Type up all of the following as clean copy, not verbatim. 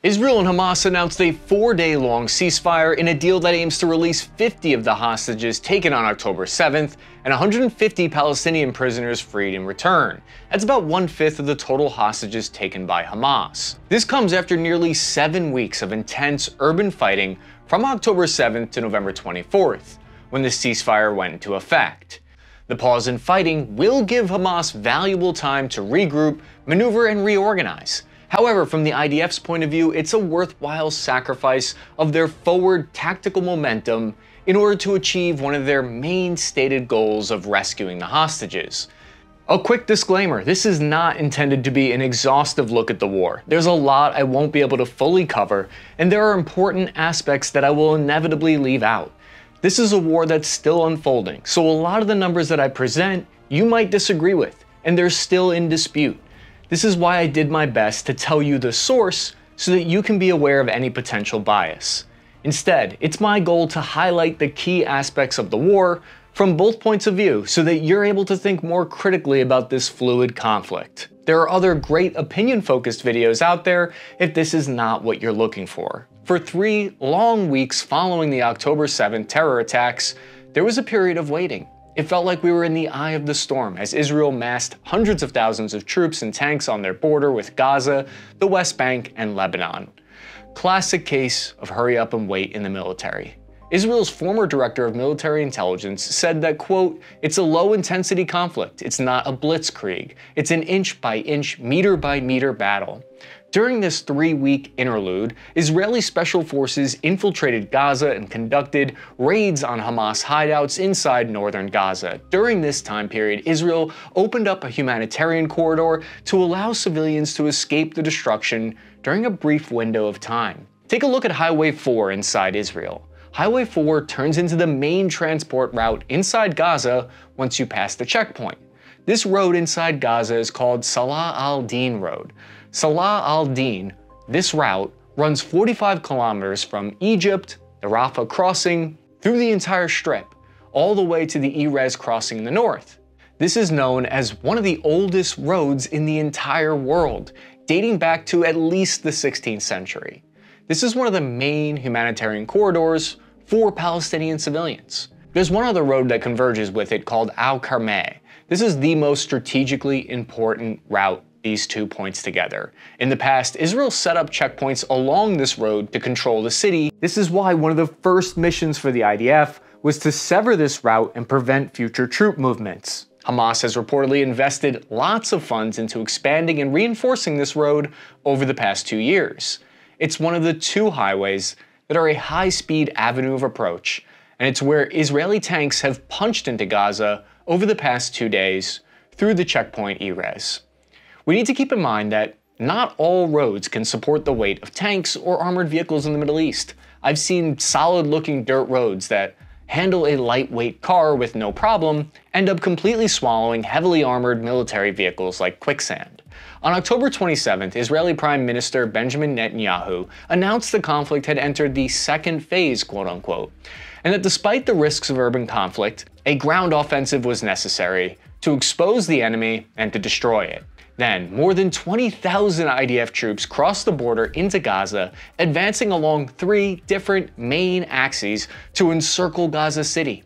Israel and Hamas announced a 4-day-long ceasefire in a deal that aims to release 50 of the hostages taken on October 7th and 150 Palestinian prisoners freed in return. That's about 1/5 of the total hostages taken by Hamas. This comes after nearly 7 weeks of intense urban fighting from October 7th to November 24th, when the ceasefire went into effect. The pause in fighting will give Hamas valuable time to regroup, maneuver, and reorganize. However, from the IDF's point of view, it's a worthwhile sacrifice of their forward tactical momentum in order to achieve one of their main stated goals of rescuing the hostages. A quick disclaimer, this is not intended to be an exhaustive look at the war. There's a lot I won't be able to fully cover, and there are important aspects that I will inevitably leave out. This is a war that's still unfolding, so a lot of the numbers that I present, you might disagree with, and they're still in dispute. This is why I did my best to tell you the source so that you can be aware of any potential bias. Instead, it's my goal to highlight the key aspects of the war from both points of view so that you're able to think more critically about this fluid conflict. There are other great opinion-focused videos out there if this is not what you're looking for. For 3 long weeks following the October 7th terror attacks, there was a period of waiting. It felt like we were in the eye of the storm as Israel massed hundreds of thousands of troops and tanks on their border with Gaza, the West Bank, and Lebanon. Classic case of hurry up and wait in the military. Israel's former director of military intelligence said that, quote, "It's a low-intensity conflict. It's not a blitzkrieg. It's an inch-by-inch, meter-by-meter battle." During this 3-week interlude, Israeli special forces infiltrated Gaza and conducted raids on Hamas hideouts inside northern Gaza. During this time period, Israel opened up a humanitarian corridor to allow civilians to escape the destruction during a brief window of time. Take a look at Highway 4 inside Israel. Highway 4 turns into the main transport route inside Gaza once you pass the checkpoint. This road inside Gaza is called Salah al-Din Road. Salah al-Din, this route, runs 45 kilometers from Egypt, the Rafah crossing, through the entire strip, all the way to the Erez crossing in the north. This is known as one of the oldest roads in the entire world, dating back to at least the 16th century. This is one of the main humanitarian corridors for Palestinian civilians. There's one other road that converges with it called Al-Karmeh. This is the most strategically important route these 2 points together. In the past, Israel set up checkpoints along this road to control the city. This is why one of the first missions for the IDF was to sever this route and prevent future troop movements. Hamas has reportedly invested lots of funds into expanding and reinforcing this road over the past 2 years. It's one of the 2 highways that are a high-speed avenue of approach, and it's where Israeli tanks have punched into Gaza over the past 2 days through the checkpoint Erez. We need to keep in mind that not all roads can support the weight of tanks or armored vehicles in the Middle East. I've seen solid-looking dirt roads that handle a lightweight car with no problem end up completely swallowing heavily armored military vehicles like quicksand. On October 27th, Israeli Prime Minister Benjamin Netanyahu announced the conflict had entered the second phase, quote-unquote, and that despite the risks of urban conflict, a ground offensive was necessary to expose the enemy and to destroy it. Then, more than 20,000 IDF troops crossed the border into Gaza, advancing along 3 different main axes to encircle Gaza City.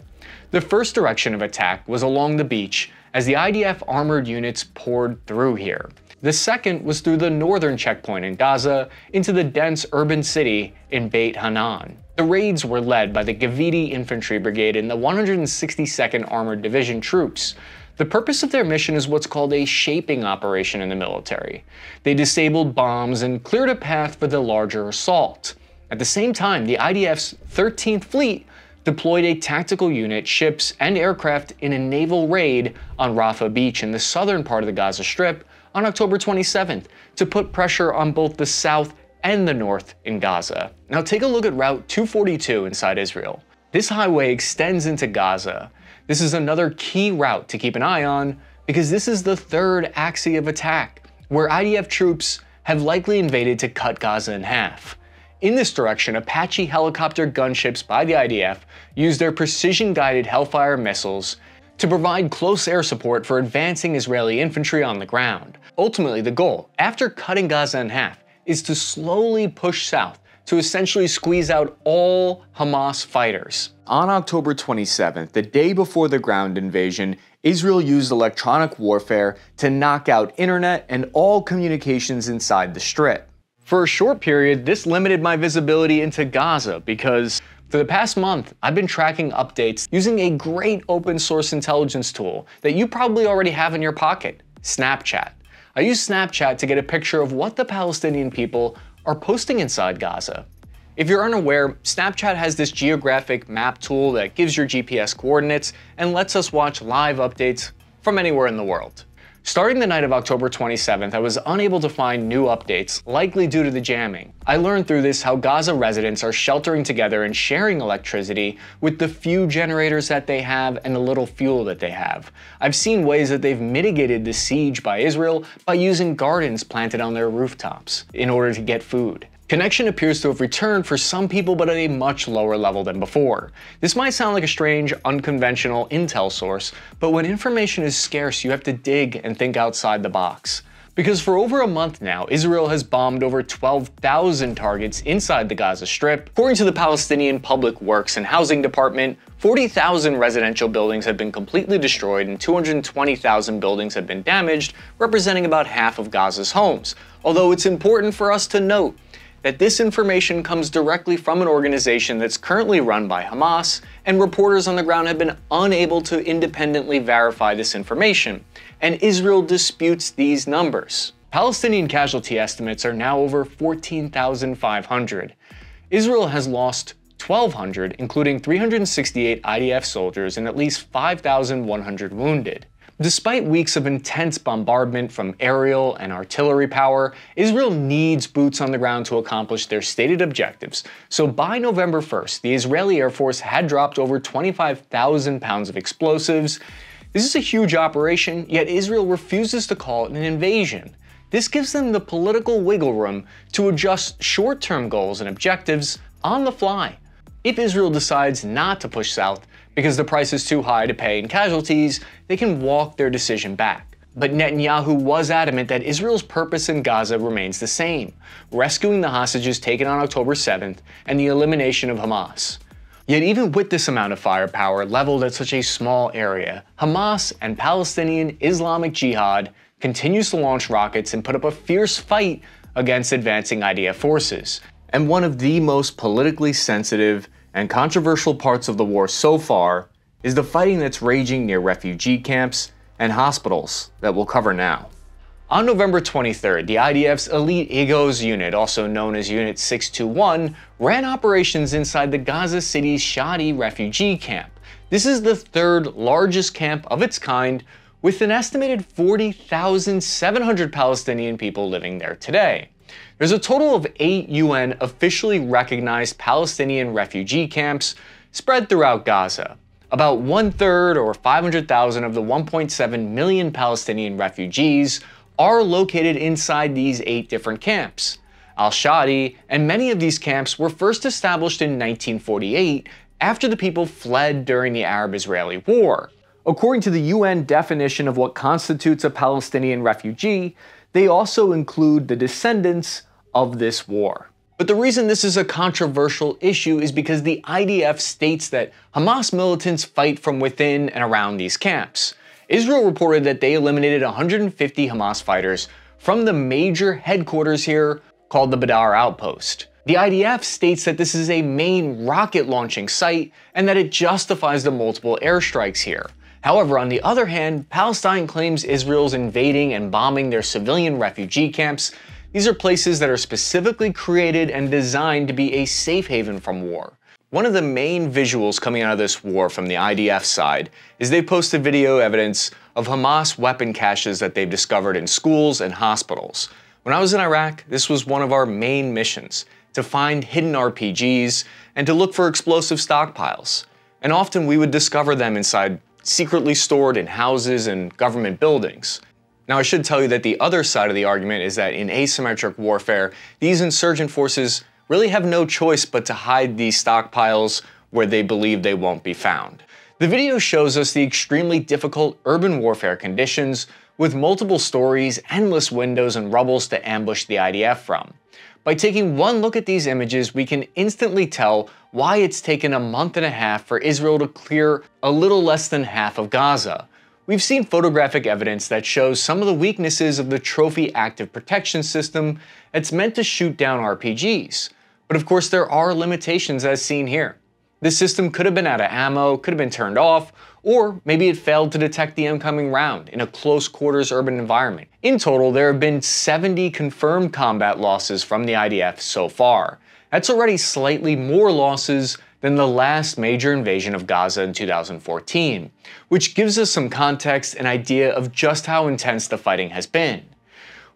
The first direction of attack was along the beach, as the IDF armored units poured through here. The second was through the northern checkpoint in Gaza into the dense urban city in Beit Hanan. The raids were led by the Gaviti Infantry Brigade and the 162nd Armored Division troops. The purpose of their mission is what's called a shaping operation in the military. They disabled bombs and cleared a path for the larger assault. At the same time, the IDF's 13th Fleet deployed a tactical unit, ships, and aircraft in a naval raid on Rafah Beach in the southern part of the Gaza Strip on October 27th to put pressure on both the south and the north in Gaza. Now take a look at Route 242 inside Israel. This highway extends into Gaza. This is another key route to keep an eye on because this is the third axis of attack, where IDF troops have likely invaded to cut Gaza in half. In this direction, Apache helicopter gunships by the IDF used their precision-guided Hellfire missiles to provide close air support for advancing Israeli infantry on the ground. Ultimately, the goal, after cutting Gaza in half, is to slowly push south to essentially squeeze out all Hamas fighters. On October 27th, the day before the ground invasion, Israel used electronic warfare to knock out internet and all communications inside the Strip. For a short period, this limited my visibility into Gaza because for the past month, I've been tracking updates using a great open source intelligence tool that you probably already have in your pocket, Snapchat. I use Snapchat to get a picture of what the Palestinian people are posting inside Gaza. If you're unaware, Snapchat has this geographic map tool that gives your GPS coordinates and lets us watch live updates from anywhere in the world. Starting the night of October 27th, I was unable to find new updates, likely due to the jamming. I learned through this how Gaza residents are sheltering together and sharing electricity with the few generators that they have and the little fuel that they have. I've seen ways that they've mitigated the siege by Israel by using gardens planted on their rooftops in order to get food. Connection appears to have returned for some people, but at a much lower level than before. This might sound like a strange, unconventional intel source, but when information is scarce, you have to dig and think outside the box. Because for over a month now, Israel has bombed over 12,000 targets inside the Gaza Strip. According to the Palestinian Public Works and Housing Department, 40,000 residential buildings have been completely destroyed and 220,000 buildings have been damaged, representing about half of Gaza's homes. Although it's important for us to note that this information comes directly from an organization that's currently run by Hamas, and reporters on the ground have been unable to independently verify this information, and Israel disputes these numbers. Palestinian casualty estimates are now over 14,500. Israel has lost 1,200, including 368 IDF soldiers and at least 5,100 wounded. Despite weeks of intense bombardment from aerial and artillery power, Israel needs boots on the ground to accomplish their stated objectives. So by November 1st, the Israeli Air Force had dropped over 25,000 pounds of explosives. This is a huge operation, yet Israel refuses to call it an invasion. This gives them the political wiggle room to adjust short-term goals and objectives on the fly. If Israel decides not to push south because the price is too high to pay in casualties, they can walk their decision back. But Netanyahu was adamant that Israel's purpose in Gaza remains the same, rescuing the hostages taken on October 7th and the elimination of Hamas. Yet even with this amount of firepower leveled at such a small area, Hamas and Palestinian Islamic Jihad continues to launch rockets and put up a fierce fight against advancing IDF forces. And one of the most politically sensitive and controversial parts of the war so far is the fighting that's raging near refugee camps and hospitals that we'll cover now. On November 23rd, the IDF's Elite Eagles unit, also known as Unit 621, ran operations inside the Gaza City's Shadi refugee camp. This is the third largest camp of its kind, with an estimated 40,700 Palestinian people living there today. There's a total of 8 UN officially recognized Palestinian refugee camps spread throughout Gaza. About 1/3 or 500,000 of the 1.7 million Palestinian refugees are located inside these 8 different camps. Al-Shadi and many of these camps were first established in 1948 after the people fled during the Arab-Israeli War. According to the UN definition of what constitutes a Palestinian refugee, they also include the descendants of this war. But the reason this is a controversial issue is because the IDF states that Hamas militants fight from within and around these camps. Israel reported that they eliminated 150 Hamas fighters from the major headquarters here called the Badr Outpost. The IDF states that this is a main rocket launching site and that it justifies the multiple airstrikes here. However, on the other hand, Palestine claims Israel's invading and bombing their civilian refugee camps. These are places that are specifically created and designed to be a safe haven from war. One of the main visuals coming out of this war from the IDF side is they posted video evidence of Hamas weapon caches that they've discovered in schools and hospitals. When I was in Iraq, this was one of our main missions, to find hidden RPGs and to look for explosive stockpiles. And often we would discover them inside secretly stored in houses and government buildings. Now I should tell you that the other side of the argument is that in asymmetric warfare, these insurgent forces really have no choice but to hide these stockpiles where they believe they won't be found. The video shows us the extremely difficult urban warfare conditions with multiple stories, endless windows, and rubbles to ambush the IDF from. By taking one look at these images, we can instantly tell why it's taken a month and a half for Israel to clear a little less than half of Gaza. We've seen photographic evidence that shows some of the weaknesses of the Trophy active protection system that's meant to shoot down RPGs. But of course there are limitations as seen here. This system could have been out of ammo, could have been turned off, or maybe it failed to detect the incoming round in a close quarters urban environment. In total, there have been 70 confirmed combat losses from the IDF so far. That's already slightly more losses than the last major invasion of Gaza in 2014, which gives us some context and idea of just how intense the fighting has been.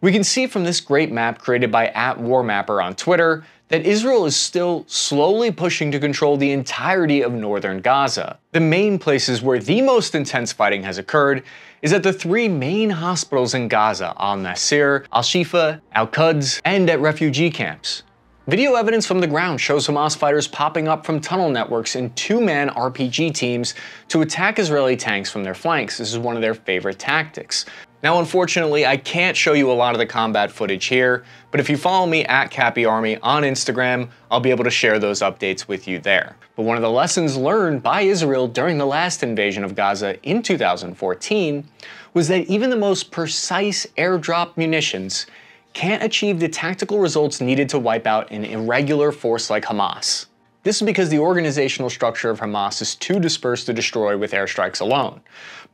We can see from this great map created by @WarMapper on Twitter that Israel is still slowly pushing to control the entirety of northern Gaza. The main places where the most intense fighting has occurred is at the three main hospitals in Gaza, Al-Nasir, Al-Shifa, Al-Quds, and at refugee camps. Video evidence from the ground shows Hamas fighters popping up from tunnel networks in two-man RPG teams to attack Israeli tanks from their flanks. This is one of their favorite tactics. Now unfortunately, I can't show you a lot of the combat footage here, but if you follow me at Cappy Army on Instagram, I'll be able to share those updates with you there. But one of the lessons learned by Israel during the last invasion of Gaza in 2014 was that even the most precise airdrop munitions can't achieve the tactical results needed to wipe out an irregular force like Hamas. This is because the organizational structure of Hamas is too dispersed to destroy with airstrikes alone.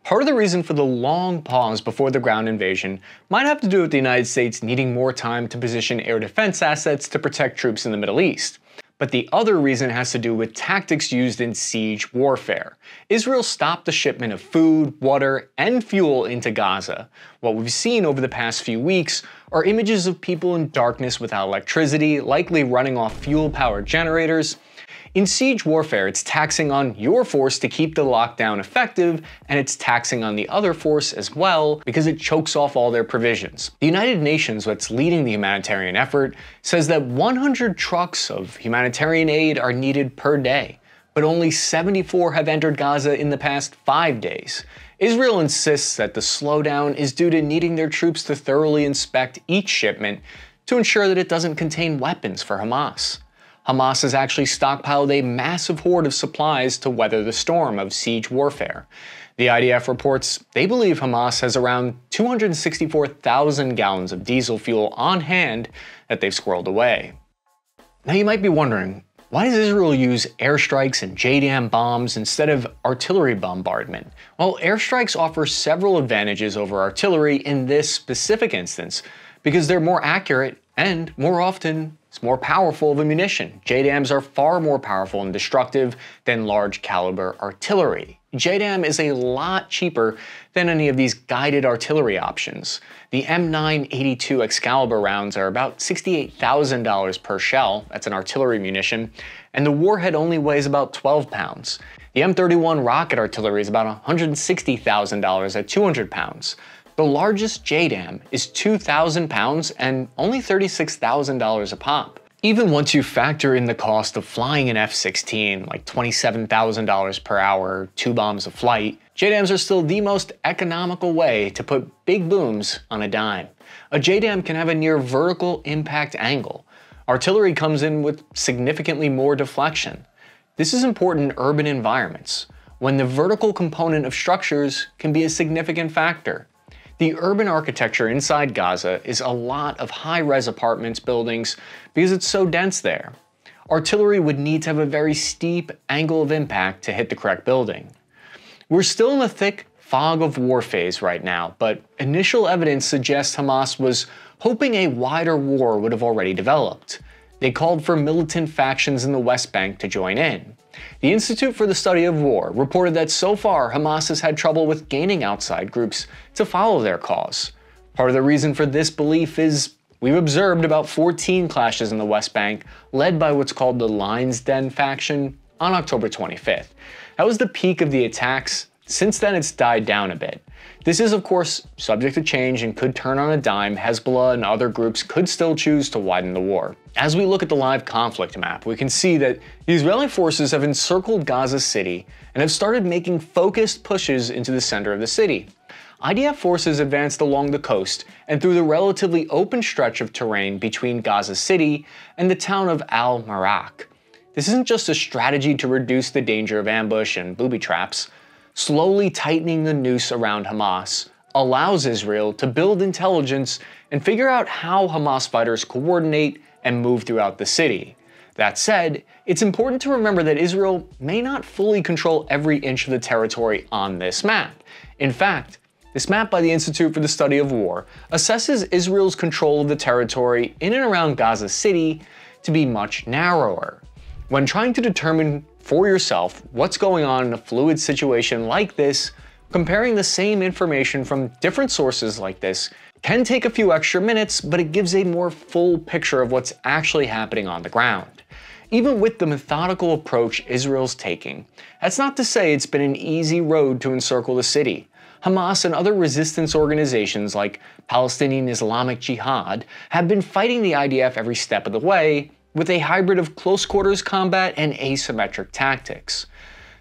Part of the reason for the long pause before the ground invasion might have to do with the United States needing more time to position air defense assets to protect troops in the Middle East. But the other reason has to do with tactics used in siege warfare. Israel stopped the shipment of food, water, and fuel into Gaza. What we've seen over the past few weeks are images of people in darkness without electricity, likely running off fuel-powered generators. In siege warfare, it's taxing on your force to keep the lockdown effective, and it's taxing on the other force as well because it chokes off all their provisions. The United Nations, that's leading the humanitarian effort, says that 100 trucks of humanitarian aid are needed per day, but only 74 have entered Gaza in the past 5 days. Israel insists that the slowdown is due to needing their troops to thoroughly inspect each shipment to ensure that it doesn't contain weapons for Hamas. Hamas has actually stockpiled a massive hoard of supplies to weather the storm of siege warfare. The IDF reports they believe Hamas has around 264,000 gallons of diesel fuel on hand that they've squirreled away. Now you might be wondering, why does Israel use airstrikes and JDAM bombs instead of artillery bombardment? Well, airstrikes offer several advantages over artillery in this specific instance because they're more accurate and, more often, it's more powerful of a munition. JDAMs are far more powerful and destructive than large caliber artillery. JDAM is a lot cheaper than any of these guided artillery options. The M982 Excalibur rounds are about $68,000 per shell, that's an artillery munition, and the warhead only weighs about 12 pounds. The M31 rocket artillery is about $160,000 at 200 pounds. The largest JDAM is 2,000 pounds and only $36,000 a pop. Even once you factor in the cost of flying an F-16, like $27,000 per hour, 2 bombs a flight, JDAMs are still the most economical way to put big booms on a dime. A JDAM can have a near vertical impact angle. Artillery comes in with significantly more deflection. This is important in urban environments, when the vertical component of structures can be a significant factor. The urban architecture inside Gaza is a lot of high-res apartments buildings because it's so dense there. Artillery would need to have a very steep angle of impact to hit the correct building. We're still in the thick fog of war phase right now, but initial evidence suggests Hamas was hoping a wider war would have already developed. They called for militant factions in the West Bank to join in. The Institute for the Study of War reported that so far Hamas has had trouble with gaining outside groups to follow their cause. Part of the reason for this belief is we've observed about 14 clashes in the West Bank led by what's called the Lion's Den faction on October 25th. That was the peak of the attacks. Since then it's died down a bit. This is of course subject to change and could turn on a dime. Hezbollah and other groups could still choose to widen the war. As we look at the live conflict map, we can see that the Israeli forces have encircled Gaza City and have started making focused pushes into the center of the city. IDF forces advanced along the coast and through the relatively open stretch of terrain between Gaza City and the town of al-Marak. This isn't just a strategy to reduce the danger of ambush and booby traps. Slowly tightening the noose around Hamas allows Israel to build intelligence and figure out how Hamas fighters coordinate and move throughout the city. That said, it's important to remember that Israel may not fully control every inch of the territory on this map. In fact, this map by the Institute for the Study of War assesses Israel's control of the territory in and around Gaza City to be much narrower. When trying to determine for yourself what's going on in a fluid situation like this, comparing the same information from different sources like this can take a few extra minutes, but it gives a more full picture of what's actually happening on the ground. Even with the methodical approach Israel's taking, that's not to say it's been an easy road to encircle the city. Hamas and other resistance organizations like Palestinian Islamic Jihad have been fighting the IDF every step of the way with a hybrid of close quarters combat and asymmetric tactics.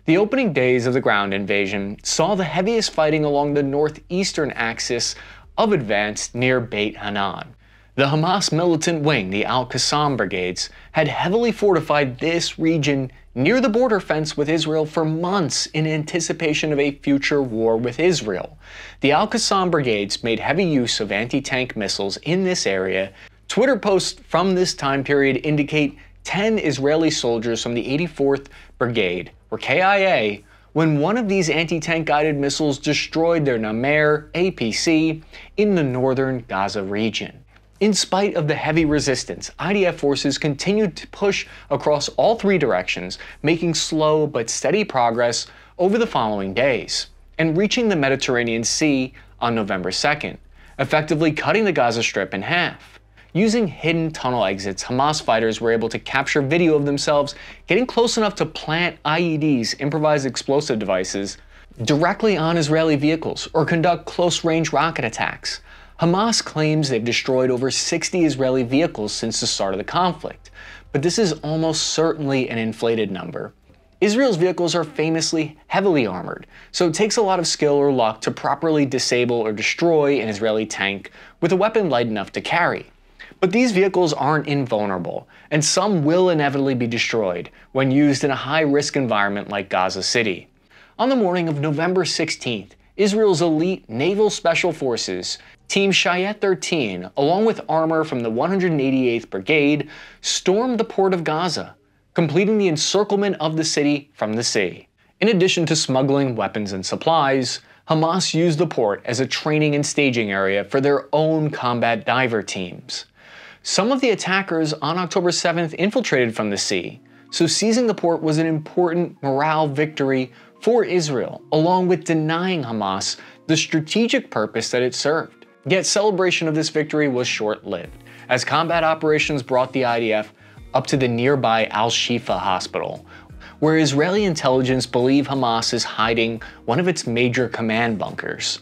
The opening days of the ground invasion saw the heaviest fighting along the northeastern axis of advance near Beit Hanan. The Hamas militant wing, the Al-Qassam brigades, had heavily fortified this region near the border fence with Israel for months in anticipation of a future war with Israel. The Al-Qassam brigades made heavy use of anti-tank missiles in this area. Twitter posts from this time period indicate 10 Israeli soldiers from the 84th Brigade were KIA when one of these anti-tank guided missiles destroyed their Namer APC in the northern Gaza region. In spite of the heavy resistance, IDF forces continued to push across all three directions, making slow but steady progress over the following days, and reaching the Mediterranean Sea on November 2nd, effectively cutting the Gaza Strip in half. Using hidden tunnel exits, Hamas fighters were able to capture video of themselves getting close enough to plant IEDs, improvised explosive devices, directly on Israeli vehicles or conduct close-range rocket attacks. Hamas claims they've destroyed over 60 Israeli vehicles since the start of the conflict, but this is almost certainly an inflated number. Israel's vehicles are famously heavily armored, so it takes a lot of skill or luck to properly disable or destroy an Israeli tank with a weapon light enough to carry. But these vehicles aren't invulnerable, and some will inevitably be destroyed when used in a high-risk environment like Gaza City. On the morning of November 16th, Israel's elite naval special forces, Team Syed 13, along with armor from the 188th Brigade, stormed the port of Gaza, completing the encirclement of the city from the sea. In addition to smuggling weapons and supplies, Hamas used the port as a training and staging area for their own combat diver teams. Some of the attackers on October 7th infiltrated from the sea, so seizing the port was an important morale victory for Israel, along with denying Hamas the strategic purpose that it served. Yet celebration of this victory was short-lived, as combat operations brought the IDF up to the nearby Al-Shifa hospital, where Israeli intelligence believe Hamas is hiding one of its major command bunkers.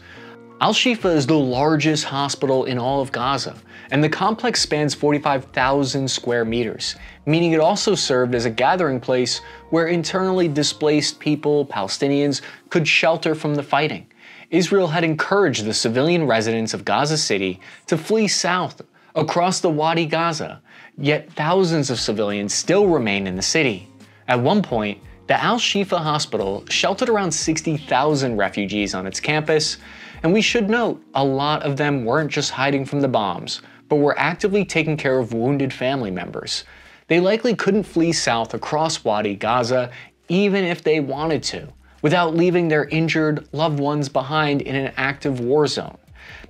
Al-Shifa is the largest hospital in all of Gaza, and the complex spans 45,000 square meters, meaning it also served as a gathering place where internally displaced people, Palestinians, could shelter from the fighting. Israel had encouraged the civilian residents of Gaza City to flee south across the Wadi Gaza, yet thousands of civilians still remain in the city. At one point, the Al-Shifa hospital sheltered around 60,000 refugees on its campus, and we should note a lot of them weren't just hiding from the bombs, but were actively taking care of wounded family members. They likely couldn't flee south across Wadi Gaza even if they wanted to, without leaving their injured loved ones behind in an active war zone.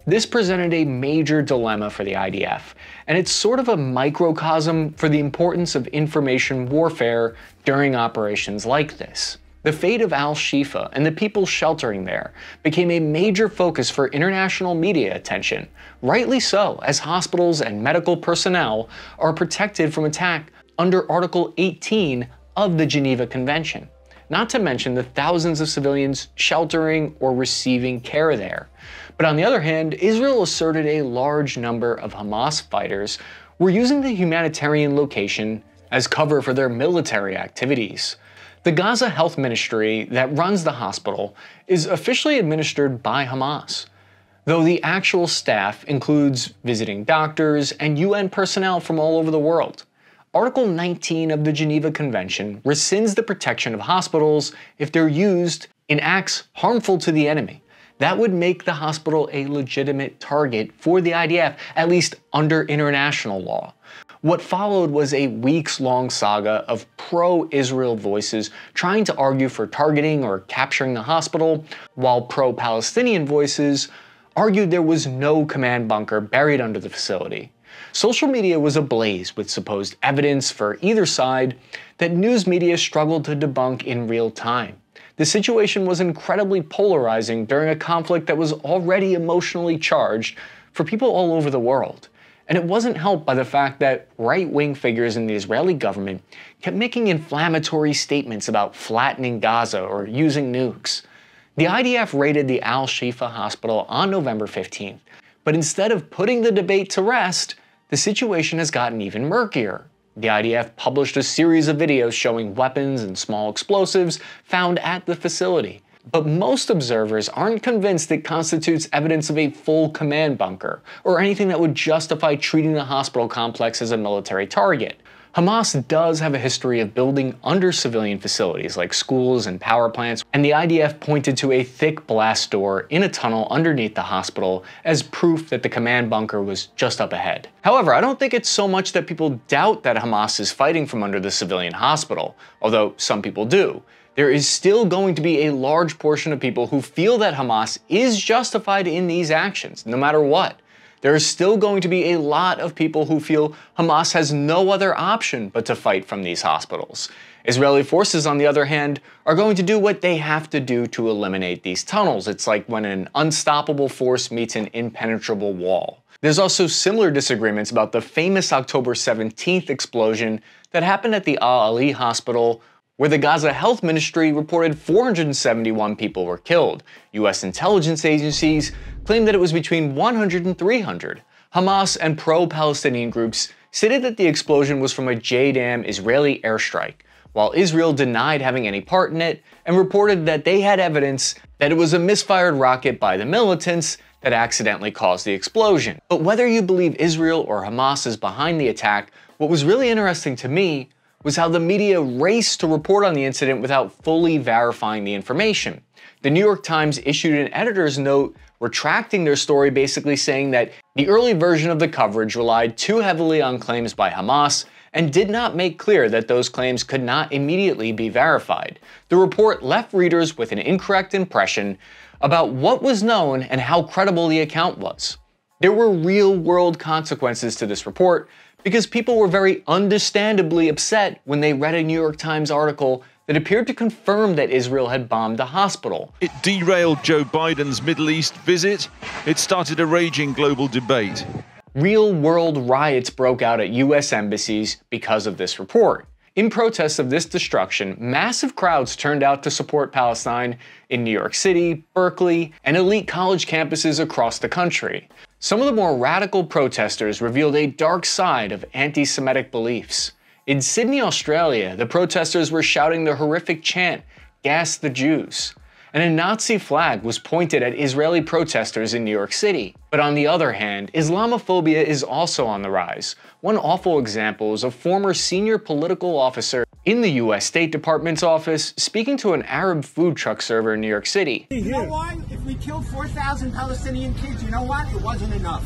This presented a major dilemma for the IDF, and it's sort of a microcosm for the importance of information warfare during operations like this. The fate of Al-Shifa and the people sheltering there became a major focus for international media attention, rightly so, as hospitals and medical personnel are protected from attack under Article 18 of the Geneva Convention, not to mention the thousands of civilians sheltering or receiving care there. But on the other hand, Israel asserted a large number of Hamas fighters were using the humanitarian location as cover for their military activities. The Gaza Health Ministry that runs the hospital is officially administered by Hamas, though the actual staff includes visiting doctors and UN personnel from all over the world. Article 19 of the Geneva Convention rescinds the protection of hospitals if they're used in acts harmful to the enemy. That would make the hospital a legitimate target for the IDF, at least under international law. What followed was a weeks-long saga of pro-Israel voices trying to argue for targeting or capturing the hospital, while pro-Palestinian voices argued there was no command bunker buried under the facility. Social media was ablaze with supposed evidence for either side that news media struggled to debunk in real time. The situation was incredibly polarizing during a conflict that was already emotionally charged for people all over the world. And it wasn't helped by the fact that right-wing figures in the Israeli government kept making inflammatory statements about flattening Gaza or using nukes. The IDF raided the Al-Shifa hospital on November 15th, but instead of putting the debate to rest, the situation has gotten even murkier. The IDF published a series of videos showing weapons and small explosives found at the facility. But most observers aren't convinced it constitutes evidence of a full command bunker, or anything that would justify treating the hospital complex as a military target. Hamas does have a history of building under civilian facilities like schools and power plants, and the IDF pointed to a thick blast door in a tunnel underneath the hospital as proof that the command bunker was just up ahead. However, I don't think it's so much that people doubt that Hamas is fighting from under the civilian hospital, although some people do. There is still going to be a large portion of people who feel that Hamas is justified in these actions, no matter what. There is still going to be a lot of people who feel Hamas has no other option but to fight from these hospitals. Israeli forces, on the other hand, are going to do what they have to do to eliminate these tunnels. It's like when an unstoppable force meets an impenetrable wall. There's also similar disagreements about the famous October 17th explosion that happened at the Al-Ali hospital, where the Gaza Health Ministry reported 471 people were killed. US intelligence agencies claimed that it was between 100 and 300. Hamas and pro-Palestinian groups stated that the explosion was from a JDAM Israeli airstrike, while Israel denied having any part in it and reported that they had evidence that it was a misfired rocket by the militants that accidentally caused the explosion. But whether you believe Israel or Hamas is behind the attack, what was really interesting to me was how the media raced to report on the incident without fully verifying the information. The New York Times issued an editor's note retracting their story, basically saying that the early version of the coverage relied too heavily on claims by Hamas and did not make clear that those claims could not immediately be verified. The report left readers with an incorrect impression about what was known and how credible the account was. There were real-world consequences to this report, because people were very understandably upset when they read a New York Times article that appeared to confirm that Israel had bombed the hospital. It derailed Joe Biden's Middle East visit. It started a raging global debate. Real-world riots broke out at US embassies because of this report. In protest of this destruction, massive crowds turned out to support Palestine in New York City, Berkeley, and elite college campuses across the country. Some of the more radical protesters revealed a dark side of anti-Semitic beliefs. In Sydney, Australia, the protesters were shouting the horrific chant, "Gas the Jews," and a Nazi flag was pointed at Israeli protesters in New York City. But on the other hand, Islamophobia is also on the rise. One awful example is a former senior political officer in the US State Department's office speaking to an Arab food truck server in New York City. You know why? If we killed 4,000 Palestinian kids, you know what? It wasn't enough.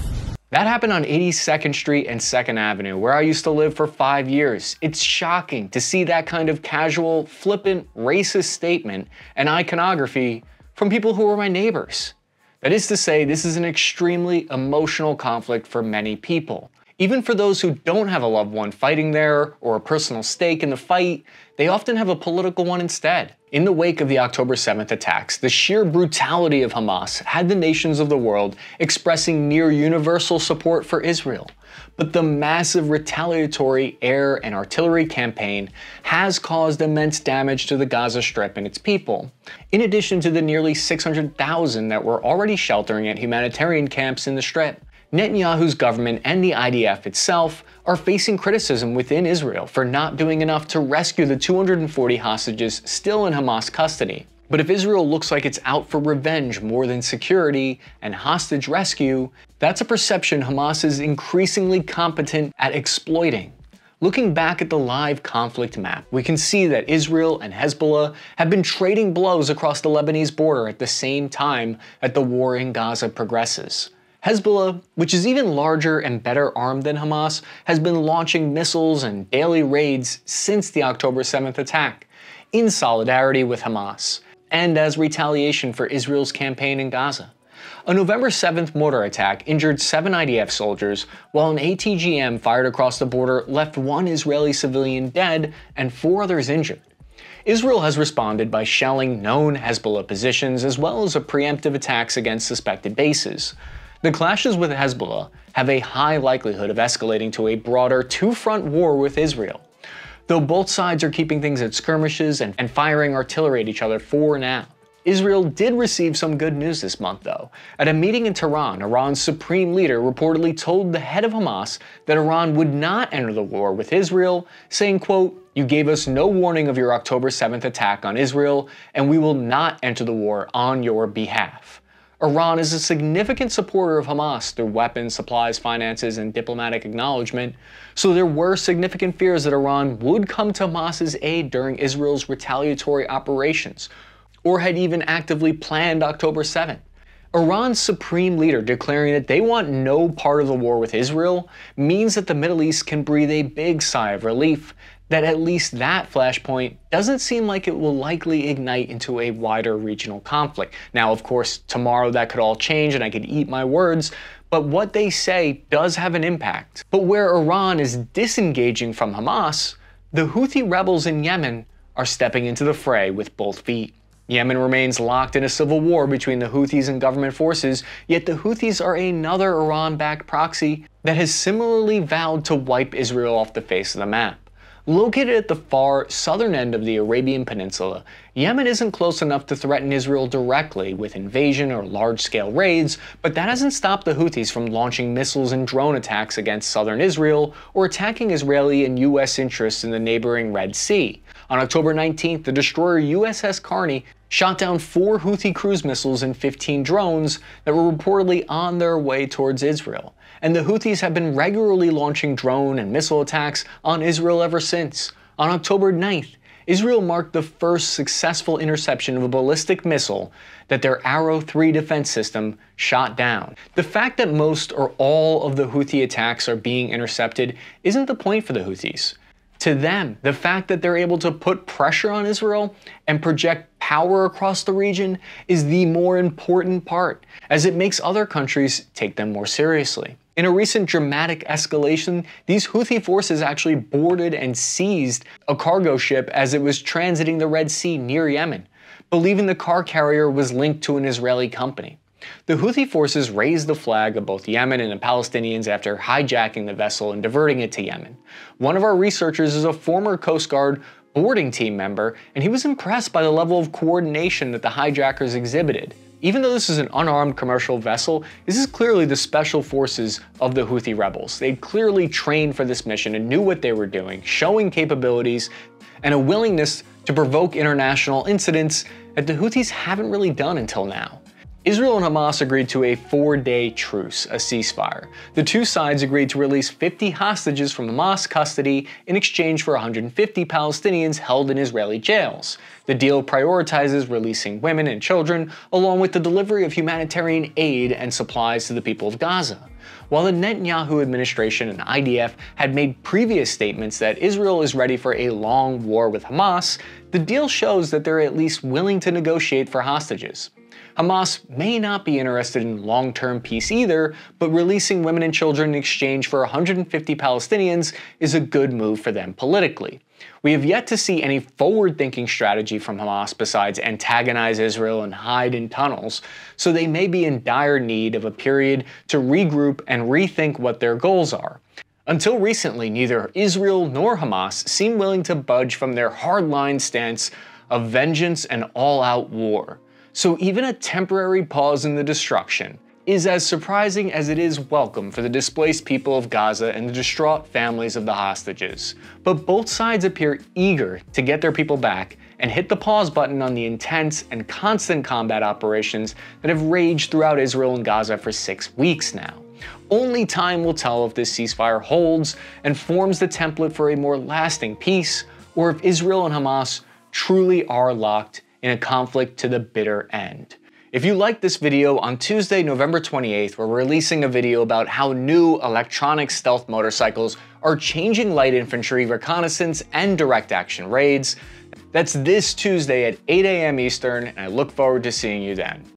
That happened on 82nd Street and 2nd Avenue, where I used to live for 5 years. It's shocking to see that kind of casual, flippant, racist statement and iconography from people who were my neighbors. That is to say, this is an extremely emotional conflict for many people. Even for those who don't have a loved one fighting there or a personal stake in the fight, they often have a political one instead. In the wake of the October 7th attacks, the sheer brutality of Hamas had the nations of the world expressing near universal support for Israel. But the massive retaliatory air and artillery campaign has caused immense damage to the Gaza Strip and its people, in addition to the nearly 600,000 that were already sheltering at humanitarian camps in the Strip. Netanyahu's government and the IDF itself are facing criticism within Israel for not doing enough to rescue the 240 hostages still in Hamas custody. But if Israel looks like it's out for revenge more than security and hostage rescue, that's a perception Hamas is increasingly competent at exploiting. Looking back at the live conflict map, we can see that Israel and Hezbollah have been trading blows across the Lebanese border at the same time that the war in Gaza progresses. Hezbollah, which is even larger and better armed than Hamas, has been launching missiles and daily raids since the October 7th attack, in solidarity with Hamas, and as retaliation for Israel's campaign in Gaza. A November 7th mortar attack injured 7 IDF soldiers, while an ATGM fired across the border left 1 Israeli civilian dead and 4 others injured. Israel has responded by shelling known Hezbollah positions as well as preemptive attacks against suspected bases. The clashes with Hezbollah have a high likelihood of escalating to a broader two-front war with Israel, though both sides are keeping things at skirmishes and firing artillery at each other for now. Israel did receive some good news this month, though. At a meeting in Tehran, Iran's supreme leader reportedly told the head of Hamas that Iran would not enter the war with Israel, saying, quote, "You gave us no warning of your October 7th attack on Israel, and we will not enter the war on your behalf." Iran is a significant supporter of Hamas through weapons, supplies, finances, and diplomatic acknowledgement, so there were significant fears that Iran would come to Hamas's aid during Israel's retaliatory operations, or had even actively planned October 7th. Iran's supreme leader declaring that they want no part of the war with Israel means that the Middle East can breathe a big sigh of relief, that at least that flashpoint doesn't seem like it will likely ignite into a wider regional conflict. Now, of course, tomorrow that could all change and I could eat my words, but what they say does have an impact. But where Iran is disengaging from Hamas, the Houthi rebels in Yemen are stepping into the fray with both feet. Yemen remains locked in a civil war between the Houthis and government forces, yet the Houthis are another Iran-backed proxy that has similarly vowed to wipe Israel off the face of the map. Located at the far southern end of the Arabian Peninsula, Yemen isn't close enough to threaten Israel directly with invasion or large-scale raids, but that hasn't stopped the Houthis from launching missiles and drone attacks against southern Israel or attacking Israeli and U.S. interests in the neighboring Red Sea. On October 19th, the destroyer USS Carney shot down 4 Houthi cruise missiles and 15 drones that were reportedly on their way towards Israel. And the Houthis have been regularly launching drone and missile attacks on Israel ever since. On October 9th, Israel marked the first successful interception of a ballistic missile that their Arrow 3 defense system shot down. The fact that most or all of the Houthi attacks are being intercepted isn't the point for the Houthis. To them, the fact that they're able to put pressure on Israel and project power across the region is the more important part, as it makes other countries take them more seriously. In a recent dramatic escalation, these Houthi forces actually boarded and seized a cargo ship as it was transiting the Red Sea near Yemen, believing the car carrier was linked to an Israeli company. The Houthi forces raised the flag of both Yemen and the Palestinians after hijacking the vessel and diverting it to Yemen. One of our researchers is a former Coast Guard boarding team member, and he was impressed by the level of coordination that the hijackers exhibited. Even though this is an unarmed commercial vessel, this is clearly the special forces of the Houthi rebels. They clearly trained for this mission and knew what they were doing, showing capabilities and a willingness to provoke international incidents that the Houthis haven't really done until now. Israel and Hamas agreed to a 4-day truce, a ceasefire. The two sides agreed to release 50 hostages from Hamas custody in exchange for 150 Palestinians held in Israeli jails. The deal prioritizes releasing women and children, along with the delivery of humanitarian aid and supplies to the people of Gaza. While the Netanyahu administration and IDF had made previous statements that Israel is ready for a long war with Hamas, the deal shows that they're at least willing to negotiate for hostages. Hamas may not be interested in long-term peace either, but releasing women and children in exchange for 150 Palestinians is a good move for them politically. We have yet to see any forward-thinking strategy from Hamas besides antagonize Israel and hide in tunnels, so they may be in dire need of a period to regroup and rethink what their goals are. Until recently, neither Israel nor Hamas seem willing to budge from their hardline stance of vengeance and all-out war. So even a temporary pause in the destruction is as surprising as it is welcome for the displaced people of Gaza and the distraught families of the hostages. But both sides appear eager to get their people back and hit the pause button on the intense and constant combat operations that have raged throughout Israel and Gaza for 6 weeks now. Only time will tell if this ceasefire holds and forms the template for a more lasting peace, or if Israel and Hamas truly are locked in a conflict to the bitter end. If you liked this video, on Tuesday, November 28th, we're releasing a video about how new electronic stealth motorcycles are changing light infantry reconnaissance and direct action raids. That's this Tuesday at 8 a.m. Eastern, and I look forward to seeing you then.